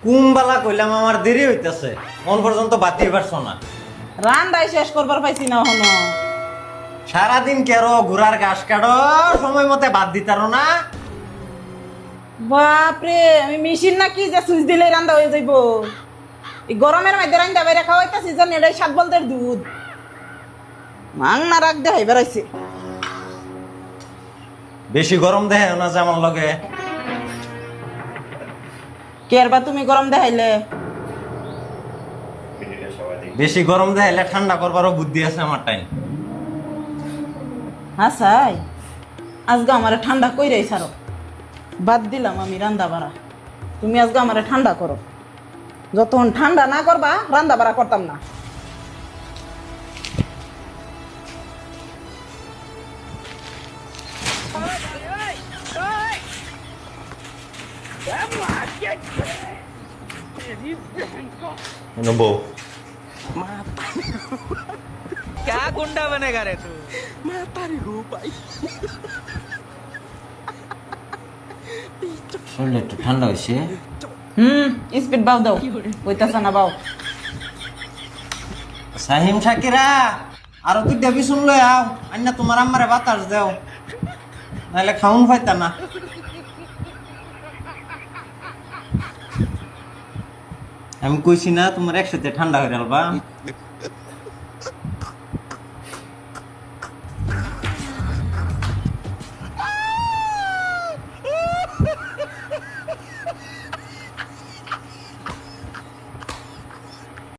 কুমবালা কইলাম আমার দেরি হইতেছে, কোন পর্যন্ত বাতি পারছো না? রান্দাই শেষ করবার পাইছি না হনো। সারাদিন কেরো ঘোড়ার ঘাস কাটো, সময় মতে বাদ দিতারো না। বাপরে, আমি মেশিন না কি যে সুইচ দিলে রান্দা হয়ে যাইব? এই গরমের মধ্যে রান্দা বাইরে খাওয়াইতাছি জানি এটাই 7 বলদের দুধ। মাংনা রাখ দে এবার আইছে। বেশি গরম দেহে না যে আমার লগে। কেরবা তুমি গরম দেখাইলে? বেশি গরম দেখাইলে ঠান্ডা করবারও বুদ্ধি আছে আমার টাইম। হাসাই, আজকে আমারে ঠান্ডা কইরাই ছাড়ো। বাদ দিলাম আমি রান্দা বাড়া, তুমি আজকে আমারে ঠান্ডা করো। যতক্ষণ ঠান্ডা না করবা রান্দা বাড়া করতাম না। বউ क्या गुंडा बनेगा रे तू? শরীর একটু ঠান্ডা হয়েছে। স্পিড বাও দাও, কইতাছ না বাও। সাহিম শাকিরা, আরো দুইটা বিছুন লই আও, আন্না তোমার আম্মারে বাতাস দাও, নাহলে খাউন পাইতা না। আমি কইছি না তোমার একসাথে ঠান্ডা হয়ে গেল বা।